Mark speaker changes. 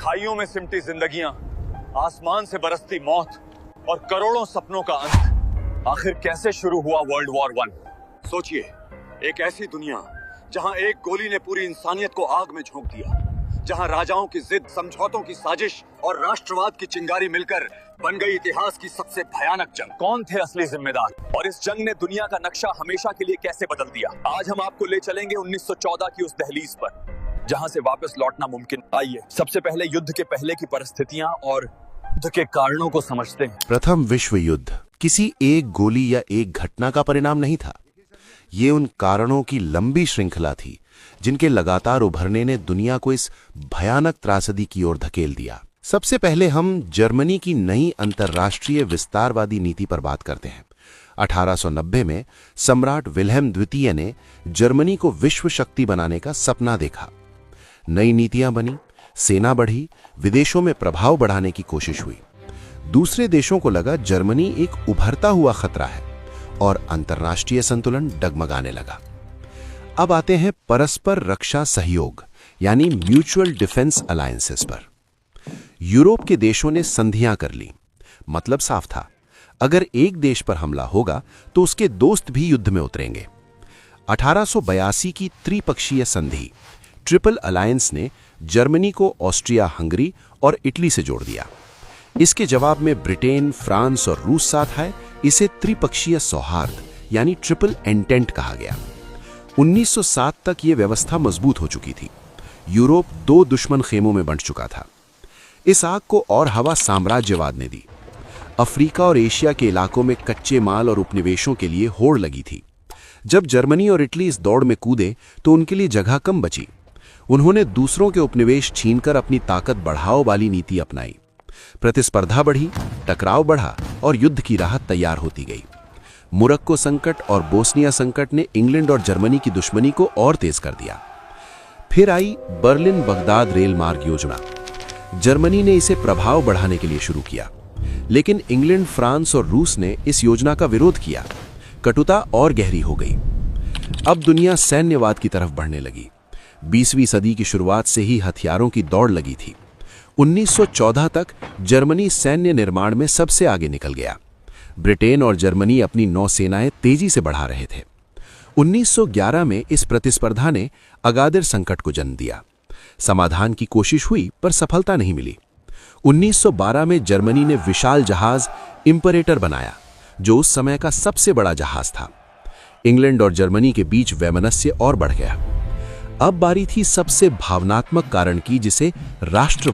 Speaker 1: खाइयों में सिमटी जिंदगियां, आसमान से बरसती मौत और करोड़ों सपनों का अंत। आखिर कैसे शुरू हुआ वर्ल्ड वॉर 1? सोचिए, एक ऐसी दुनिया जहां एक गोली ने पूरी इंसानियत को आग में झोंक दिया, जहां राजाओं की जिद, समझौतों की साजिश और राष्ट्रवाद की चिंगारी मिलकर बन गई इतिहास की सबसे भयानक जंग। कौन थे असली जिम्मेदार और इस जंग ने दुनिया का नक्शा हमेशा के लिए कैसे बदल दिया? आज हम आपको ले चलेंगे 1914 की उस दहलीज पर जहां से वापस लौटना मुमकिन। आइए सबसे पहले युद्ध के पहले की परिस्थितियां और युद्ध के कारणों को समझते हैं।
Speaker 2: प्रथम विश्व युद्ध किसी एक गोली या एक घटना का परिणाम नहीं था। ये उन कारणों की लंबी श्रृंखला थी जिनके लगातार उभरने ने दुनिया को इस भयानक त्रासदी की ओर धकेल दिया। सबसे पहले हम जर्मनी की नई अंतर्राष्ट्रीय विस्तारवादी नीति पर बात करते हैं। 1890 में सम्राट विल्हेम द्वितीय ने जर्मनी को विश्व शक्ति बनाने का सपना देखा। नई नीतियां बनी, सेना बढ़ी, विदेशों में प्रभाव बढ़ाने की कोशिश हुई। दूसरे देशों को लगा जर्मनी एक उभरता हुआ खतरा है और अंतर्राष्ट्रीय संतुलन डगमगाने लगा। अब आते हैं परस्पर रक्षा सहयोग यानी म्यूचुअल डिफेंस अलायंसेस पर। यूरोप के देशों ने संधियां कर ली। मतलब साफ था, अगर एक देश पर हमला होगा तो उसके दोस्त भी युद्ध में उतरेंगे। 1882 की त्रिपक्षीय संधि ट्रिपल अलायंस ने जर्मनी को ऑस्ट्रिया, हंगरी और इटली से जोड़ दिया। इसके जवाब में ब्रिटेन, फ्रांस और रूस साथ आए। इसे त्रिपक्षीय सौहार्द यानी ट्रिपल एंटेंट कहा गया। 1907 तक यह व्यवस्था मजबूत हो चुकी थी। यूरोप दो दुश्मन खेमों में बंट चुका था। इस आग को और हवा साम्राज्यवाद ने दी। अफ्रीका और एशिया के इलाकों में कच्चे माल और उपनिवेशों के लिए होड़ लगी थी। जब जर्मनी और इटली इस दौड़ में कूदे तो उनके लिए जगह कम बची। उन्होंने दूसरों के उपनिवेश छीनकर अपनी ताकत बढ़ाओ वाली नीति अपनाई। प्रतिस्पर्धा बढ़ी, टकराव बढ़ा और युद्ध की राह तैयार होती गई। मोरक्को संकट और बोस्निया संकट ने इंग्लैंड और जर्मनी की दुश्मनी को और तेज कर दिया। फिर आई बर्लिन बगदाद रेल मार्ग योजना। जर्मनी ने इसे प्रभाव बढ़ाने के लिए शुरू किया, लेकिन इंग्लैंड, फ्रांस और रूस ने इस योजना का विरोध किया। कटुता और गहरी हो गई। अब दुनिया सैन्यवाद की तरफ बढ़ने लगी। 20वीं सदी की शुरुआत से ही हथियारों की दौड़ लगी थी। 1914 तक जर्मनी सैन्य निर्माण में सबसे आगे निकल गया। ब्रिटेन और जर्मनी अपनी नौसेनाएं तेजी से बढ़ा रहे थे। 1911 में इस प्रतिस्पर्धा ने अगादिर संकट को जन्म दिया। समाधान की कोशिश हुई पर सफलता नहीं मिली। 1912 में जर्मनी ने विशाल जहाज इंपरेटर बनाया, जो उस समय का सबसे बड़ा जहाज था। इंग्लैंड और जर्मनी के बीच वैमनस्य और बढ़ गया। अब बारी थी सबसे भावनात्मक कारण की, जिसे राष्ट्र